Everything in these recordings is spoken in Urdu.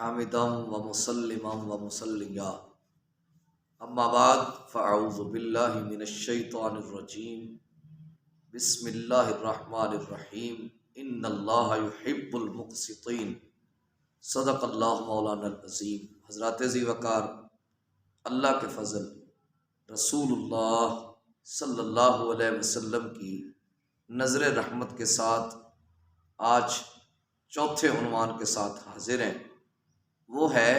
حامدا ومسلما ومصليا اما بعد فاعوذ باللہ من الشیطان الرجیم بسم اللہ الرحمن الرحیم ان اللہ یحب المقسطین صدق اللہ مولانا العظیم۔ حضرات ذی وقار، اللہ کے فضل، رسول اللہ صلی اللہ علیہ وسلم کی نظر رحمت کے ساتھ آج چوتھے عنوان کے ساتھ حاضر ہیں۔ وہ ہے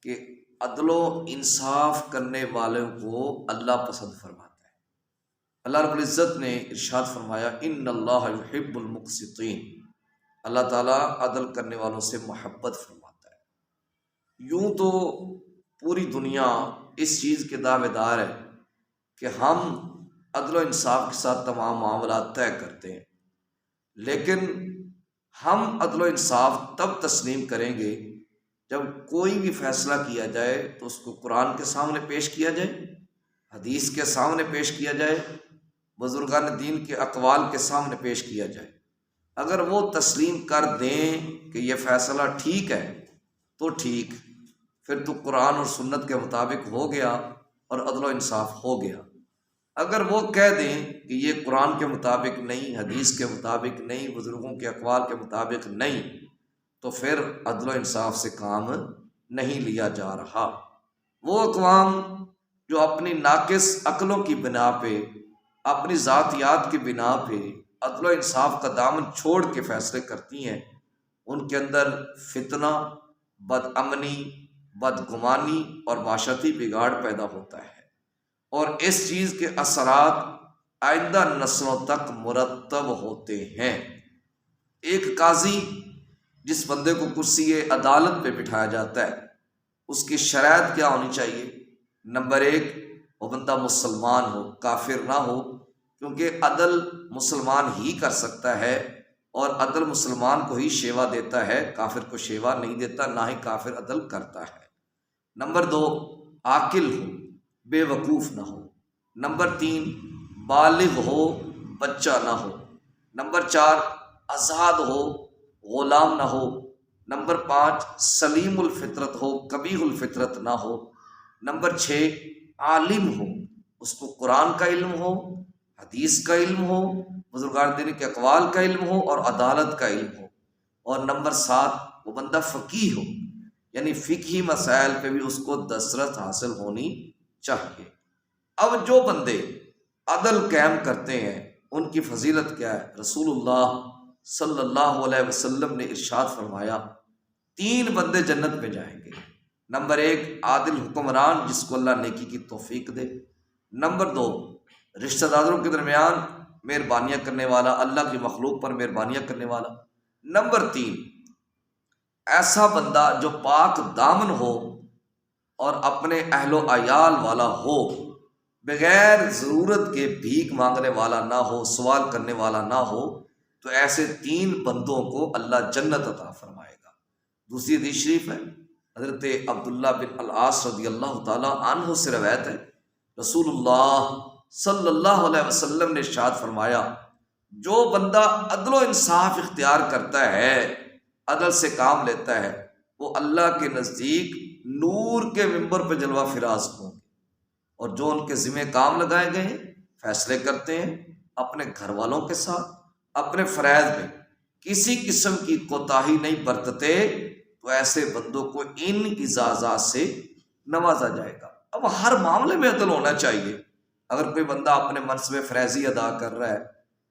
کہ عدل و انصاف کرنے والوں کو اللہ پسند فرماتا ہے۔ اللہ رب العزت نے ارشاد فرمایا ان اللہ یحب المقسطین، اللہ تعالیٰ عدل کرنے والوں سے محبت فرماتا ہے۔ یوں تو پوری دنیا اس چیز کے دعوے دار ہے کہ ہم عدل و انصاف کے ساتھ تمام معاملات طے کرتے ہیں، لیکن ہم عدل و انصاف تب تسلیم کریں گے جب کوئی بھی فیصلہ کیا جائے تو اس کو قرآن کے سامنے پیش کیا جائے، حدیث کے سامنے پیش کیا جائے، بزرگان دین کے اقوال کے سامنے پیش کیا جائے۔ اگر وہ تسلیم کر دیں کہ یہ فیصلہ ٹھیک ہے تو ٹھیک، پھر تو قرآن اور سنت کے مطابق ہو گیا اور عدل و انصاف ہو گیا۔ اگر وہ کہہ دیں کہ یہ قرآن کے مطابق نہیں، حدیث کے مطابق نہیں، بزرگوں کے اقوال کے مطابق نہیں، تو پھر عدل و انصاف سے کام نہیں لیا جا رہا۔ وہ اقوام جو اپنی ناقص عقلوں کی بنا پہ، اپنی ذاتیات کی بنا پہ عدل و انصاف کا دامن چھوڑ کے فیصلے کرتی ہیں، ان کے اندر فتنہ، بد امنی، بدگمانی اور معاشرتی بگاڑ پیدا ہوتا ہے، اور اس چیز کے اثرات آئندہ نسلوں تک مرتب ہوتے ہیں۔ ایک قاضی جس بندے کو کرسی عدالت پہ بٹھایا جاتا ہے، اس کی شرائط کیا ہونی چاہیے؟ نمبر 1، وہ بندہ مسلمان ہو، کافر نہ ہو، کیونکہ عدل مسلمان ہی کر سکتا ہے، اور عدل مسلمان کو ہی شیوا دیتا ہے، کافر کو شیوا نہیں دیتا، نہ ہی کافر عدل کرتا ہے۔ نمبر 2، عاقل ہو، بے وقوف نہ ہو۔ نمبر 3، بالغ ہو، بچہ نہ ہو۔ نمبر 4، آزاد ہو، غلام نہ ہو۔ نمبر 5، سلیم الفطرت ہو، قبیح الفطرت نہ ہو۔ نمبر 6، عالم ہو، اس کو قرآن کا علم ہو، حدیث کا علم ہو، بزرگان دین کے اقوال کا علم ہو اور عدالت کا علم ہو۔ اور نمبر 7، وہ بندہ فقیہ ہو، یعنی فقہی مسائل پہ بھی اس کو دسترس حاصل ہونی چاہیے۔ اب جو بندے عدل قائم کرتے ہیں ان کی فضیلت کیا ہے؟ رسول اللہ صلی اللہ علیہ وسلم نے ارشاد فرمایا 3 بندے جنت میں جائیں گے۔ نمبر 1، عادل حکمران جس کو اللہ نیکی کی توفیق دے۔ نمبر 2، رشتہ داروں کے درمیان مہربانیاں کرنے والا، اللہ کی مخلوق پر مہربانیاں کرنے والا۔ نمبر 3، ایسا بندہ جو پاک دامن ہو اور اپنے اہل و عیال والا ہو، بغیر ضرورت کے بھیک مانگنے والا نہ ہو، سوال کرنے والا نہ ہو، تو ایسے 3 بندوں کو اللہ جنت عطا فرمائے گا۔ دوسری حدیث شریف ہے، حضرت عبداللہ بن العاص رضی اللہ تعالیٰ عنہ سے روایت ہے، رسول اللہ صلی اللہ علیہ وسلم نے ارشاد فرمایا جو بندہ عدل و انصاف اختیار کرتا ہے، عدل سے کام لیتا ہے، وہ اللہ کے نزدیک نور کے ممبر پہ جلوہ فراز ہوں گے، اور جو ان کے ذمہ کام لگائے گئے ہیں، فیصلے کرتے ہیں اپنے گھر والوں کے ساتھ، اپنے فرائض میں کسی قسم کی کوتاہی نہیں برتتے، تو ایسے بندوں کو ان اعزازات سے نوازا جائے گا۔ اب ہر معاملے میں عدل ہونا چاہیے۔ اگر کوئی بندہ اپنے منصب فرائضی ادا کر رہا ہے،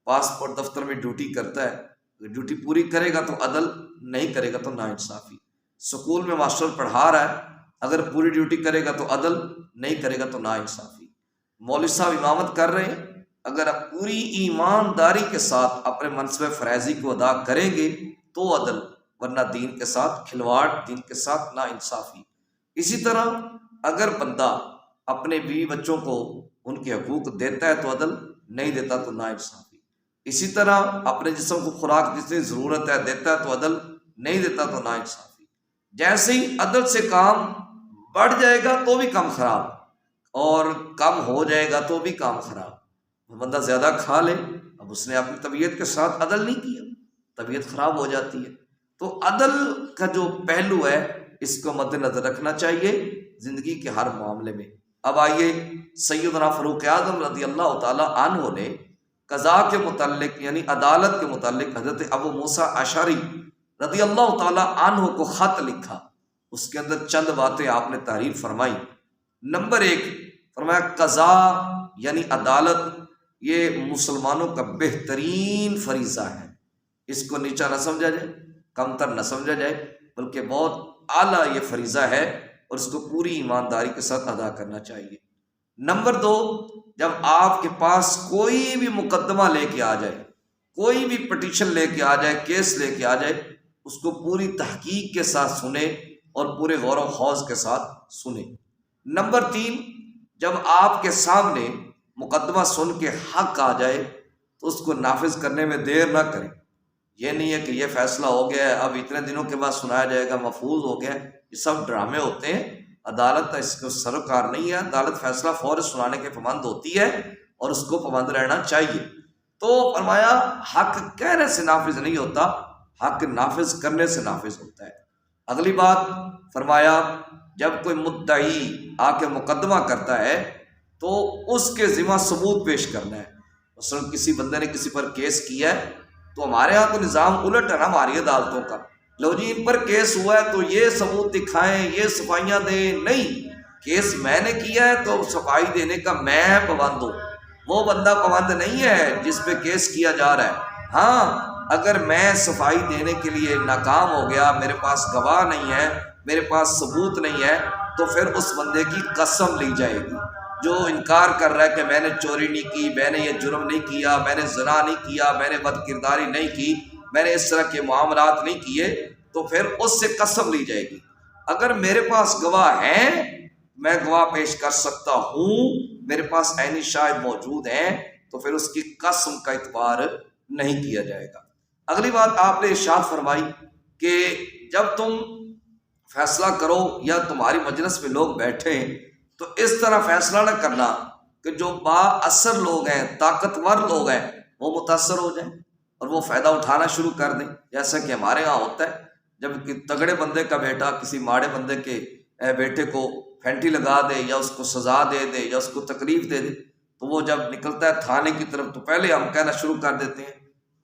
پاسپورٹ دفتر میں ڈیوٹی کرتا ہے، اگر ڈیوٹی پوری کرے گا تو عدل، نہیں کرے گا تو ناانصافی۔ سکول میں ماسٹر پڑھا رہا ہے، اگر پوری ڈیوٹی کرے گا تو عدل، نہیں کرے گا تو ناانصافی۔ مولوی صاحب امامت کر رہے ہیں، اگر آپ پوری ایمانداری کے ساتھ اپنے منصب فرائضی کو ادا کریں گے تو عدل، ورنہ دین کے ساتھ کھلواڑ، دین کے ساتھ ناانصافی۔ اسی طرح اگر بندہ اپنے بیوی بچوں کو ان کے حقوق دیتا ہے تو عدل، نہیں دیتا تو ناانصافی۔ اسی طرح اپنے جسم کو خوراک جتنی ضرورت ہے دیتا ہے تو عدل، نہیں دیتا تو ناانصافی۔ جیسے ہی عدل سے کام بڑھ جائے گا تو بھی کام خراب، اور کم ہو جائے گا تو بھی کام خراب۔ وہ بندہ زیادہ کھا لے، اب اس نے اپنی طبیعت کے ساتھ عدل نہیں کیا، طبیعت خراب ہو جاتی ہے۔ تو عدل کا جو پہلو ہے اس کو مد نظر رکھنا چاہیے زندگی کے ہر معاملے میں۔ اب آئیے سیدنا فاروق اعظم رضی اللہ تعالی عنہ نے قضاء کے متعلق یعنی عدالت کے متعلق حضرت ابو موسیٰ اشعری رضی اللہ تعالی عنہ کو خط لکھا، اس کے اندر چند باتیں آپ نے تحریر فرمائی۔ نمبر 1 فرمایا قضاء یعنی عدالت یہ مسلمانوں کا بہترین فریضہ ہے، اس کو نیچا نہ سمجھا جائے، کمتر نہ سمجھا جائے، بلکہ بہت اعلیٰ یہ فریضہ ہے اور اس کو پوری ایمانداری کے ساتھ ادا کرنا چاہیے۔ نمبر 2 جب آپ کے پاس کوئی بھی مقدمہ لے کے آ جائے، کوئی بھی پٹیشن لے کے آ جائے، کیس لے کے آ جائے، اس کو پوری تحقیق کے ساتھ سنیں اور پورے غور و خوض کے ساتھ سنیں۔ نمبر 3 جب آپ کے سامنے مقدمہ سن کے حق آ جائے تو اس کو نافذ کرنے میں دیر نہ کریں۔ یہ نہیں ہے کہ یہ فیصلہ ہو گیا ہے اب اتنے دنوں کے بعد سنایا جائے گا، محفوظ ہو گیا، یہ سب ڈرامے ہوتے ہیں۔ عدالت اس کو سروکار نہیں ہے، عدالت فیصلہ فوری سنانے کے پابند ہوتی ہے اور اس کو پابند رہنا چاہیے۔ تو فرمایا حق کہنے سے نافذ نہیں ہوتا، حق نافذ کرنے سے نافذ ہوتا ہے۔ اگلی بات فرمایا جب کوئی مدعی آ کے مقدمہ کرتا ہے تو اس کے ذمہ ثبوت پیش کرنا ہے۔ مثلا کسی بندے نے کسی پر کیس کیا ہے تو ہمارے ہاں تو نظام الٹ ہے نا ہماری عدالتوں کا، لو جی ان پر کیس ہوا ہے تو یہ ثبوت دکھائیں، یہ صفائیاں دیں، نہیں، کیس میں نے کیا ہے تو صفائی دینے کا میں پابند ہوں، وہ بندہ پابند نہیں ہے جس پہ کیس کیا جا رہا ہے۔ ہاں اگر میں صفائی دینے کے لیے ناکام ہو گیا، میرے پاس گواہ نہیں ہے، میرے پاس ثبوت نہیں ہے، تو پھر اس بندے کی قسم لی جائے گی۔ جو انکار کر رہا ہے کہ میں نے چوری نہیں کی، میں نے یہ جرم نہیں کیا، میں نے زنا نہیں کیا، میں نے بد کرداری نہیں کی، میں نے اس طرح کے معاملات نہیں کیے، تو پھر اس سے قسم لی جائے گی۔ اگر میرے پاس گواہ ہیں، میں گواہ پیش کر سکتا ہوں، میرے پاس عینی شاہد موجود ہیں، تو پھر اس کی قسم کا اعتبار نہیں کیا جائے گا۔ اگلی بات آپ نے ارشاد فرمائی کہ جب تم فیصلہ کرو یا تمہاری مجلس میں لوگ بیٹھیں تو اس طرح فیصلہ نہ کرنا کہ جو با اثر لوگ ہیں، طاقتور لوگ ہیں، وہ متاثر ہو جائیں اور وہ فائدہ اٹھانا شروع کر دیں، جیسا کہ ہمارے ہاں ہوتا ہے۔ جب تگڑے بندے کا بیٹا کسی ماڑے بندے کے بیٹے کو پھینٹی لگا دے یا اس کو سزا دے دے یا اس کو تکلیف دے دے تو وہ جب نکلتا ہے تھانے کی طرف تو پہلے ہم کہنا شروع کر دیتے ہیں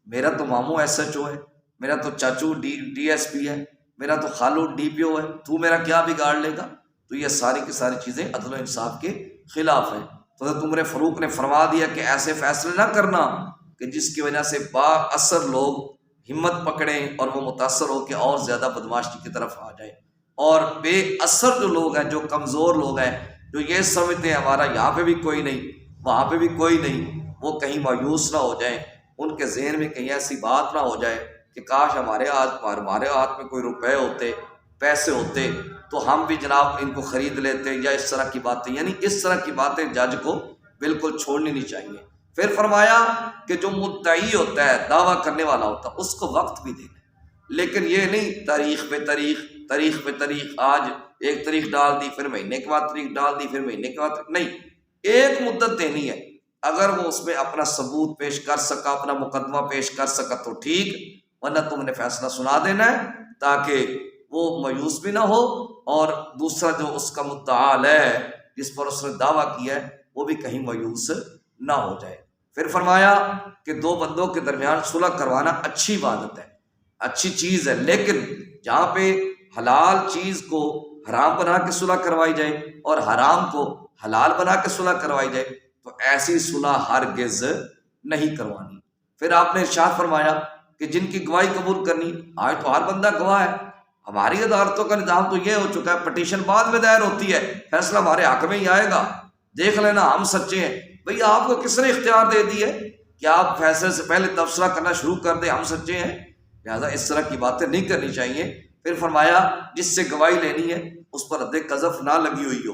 میرا تو ماموں ایس ایچ او ہے، میرا تو چاچو ڈی ایس پی ہے، میرا تو خالو ڈی پی او ہے، تو میرا کیا بگاڑ لے گا؟ تو یہ ساری کی ساری چیزیں عدل و انصاف کے خلاف ہیں۔ تو حضرت عمر فاروق نے فرما دیا کہ ایسے فیصلے نہ کرنا کہ جس کی وجہ سے با اثر لوگ ہمت پکڑیں اور وہ متاثر ہو کے اور زیادہ بدماشی کی طرف آ جائیں، اور بے اثر جو لوگ ہیں، جو کمزور لوگ ہیں، جو یہ سمجھتے ہیں ہمارا یہاں پہ بھی کوئی نہیں وہاں پہ بھی کوئی نہیں، وہ کہیں مایوس نہ ہو جائیں، ان کے ذہن میں کہیں ایسی بات نہ ہو جائے کہ کاش ہمارے ہاتھ میں کوئی روپے ہوتے، پیسے ہوتے تو ہم بھی جناب ان کو خرید لیتے، یا اس طرح کی باتیں، یعنی اس طرح کی باتیں جج کو بالکل چھوڑنی نہیں چاہیے۔ پھر فرمایا کہ جو مدعی ہوتا ہے، دعویٰ کرنے والا ہوتا ہے، اس کو وقت بھی دینا ہے، لیکن یہ نہیں تاریخ پہ تاریخ، آج ایک تاریخ ڈال دی، پھر مہینے کے بعد تاریخ ڈال دی، پھر مہینے کے بعد، نہیں، ایک مدت دینی ہے۔ اگر وہ اس میں اپنا ثبوت پیش کر سکا، اپنا مقدمہ پیش کر سکا تو ٹھیک، ورنہ تم نے فیصلہ سنا دینا ہے تاکہ وہ مایوس بھی نہ ہو اور دوسرا جو اس کا مدعا ہے جس پر اس نے دعویٰ کیا ہے وہ بھی کہیں مایوس نہ ہو جائے۔ پھر فرمایا کہ دو بندوں کے درمیان صلح کروانا اچھی عبادت ہے، اچھی چیز ہے، لیکن جہاں پہ حلال چیز کو حرام بنا کے صلح کروائی جائے اور حرام کو حلال بنا کے صلح کروائی جائے تو ایسی صلح ہرگز نہیں کروانی۔ پھر آپ نے ارشاد فرمایا کہ جن کی گواہی قبول کرنی، آج تو ہر بندہ گواہ ہے، ہماری عدالتوں کا نظام تو یہ ہو چکا ہے، پٹیشن بعد میں دائر ہوتی ہے، فیصلہ ہمارے حق میں ہی آئے گا، دیکھ لینا ہم سچے ہیں۔ بھئی آپ کو کس نے اختیار دے دی ہے کہ آپ فیصلے سے پہلے تبصرہ کرنا شروع کر دیں ہم سچے ہیں؟ لہٰذا اس طرح کی باتیں نہیں کرنی چاہیے۔ پھر فرمایا جس سے گواہی لینی ہے اس پر حد قذف نہ لگی ہوئی ہو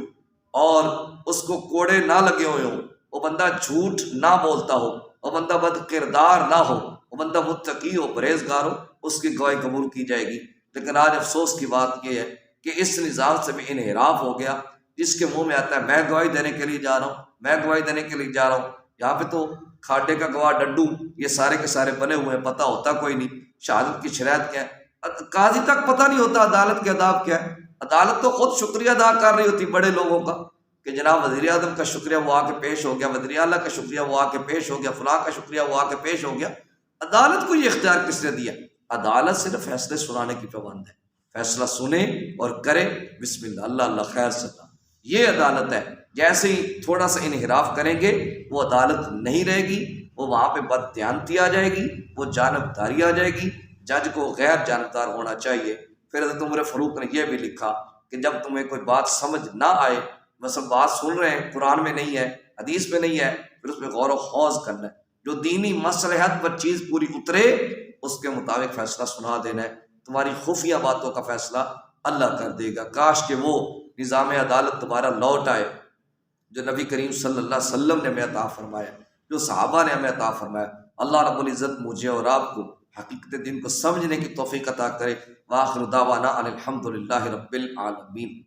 اور اس کو کوڑے نہ لگے ہوئے ہوں، وہ بندہ جھوٹ نہ بولتا ہو، وہ بندہ بد کردار نہ ہو، وہ بندہ متقی ہو، پرہیزگار ہو، اس کی گواہی قبول کی جائے گی۔ لیکن آج افسوس کی بات یہ ہے کہ اس نظام سے بھی انحراف ہو گیا، جس کے منہ میں آتا ہے میں گواہی دینے کے لیے جا رہا ہوں، میں گواہی دینے کے لیے جا رہا ہوں۔ یہاں پہ تو کھاٹے کا گواہ ڈڈو یہ سارے کے سارے بنے ہوئے ہیں، پتہ ہوتا کوئی نہیں شہادت کی شرائط کیا ہے۔ قاضی تک پتہ نہیں ہوتا عدالت کے آداب کیا ہے. عدالت تو خود شکریہ ادا کر رہی ہوتی بڑے لوگوں کا کہ جناب وزیر اعظم کا شکریہ وہ آ کے پیش ہو گیا، وزیر اعلیٰ کا شکریہ وہ آ کے پیش ہو گیا، فلاں کا شکریہ وہ آ کے پیش ہو گیا. عدالت کو یہ اختیار کس نے دیا؟ عدالت صرف فیصلے سنانے کی پابند ہے. فیصلہ سنے اور کرے بسم اللہ اللہ اللہ خیر سنا، یہ عدالت ہے. جیسے ہی تھوڑا سا انحراف کریں گے وہ عدالت نہیں رہے گی، وہ وہاں پہ بد دیانتی آ جائے گی، وہ جانبداری آ جائے گی. جج کو غیر جانبدار ہونا چاہیے. پھر حضرت عمر فاروق نے یہ بھی لکھا کہ جب تمہیں کوئی بات سمجھ نہ آئے، مثلا بات سن رہے ہیں قرآن میں نہیں ہے، حدیث میں نہیں ہے، پھر اس پہ غور و خوض کرنا ہے. جو دینی مصلحت پر چیز پوری اترے اس کے مطابق فیصلہ سنا دینا ہے. تمہاری خفیہ باتوں کا فیصلہ اللہ کر دے گا. کاش کہ وہ نظام عدالت دوبارہ لوٹ آئے جو نبی کریم صلی اللہ علیہ وسلم نے ہمیں عطا فرمایا، جو صحابہ نے ہمیں عطا فرمایا. اللہ رب العزت مجھے اور آپ کو حقیقت دین کو سمجھنے کی توفیق عطا کرے. وآخر دعوانا ان الحمد للہ رب العالمین.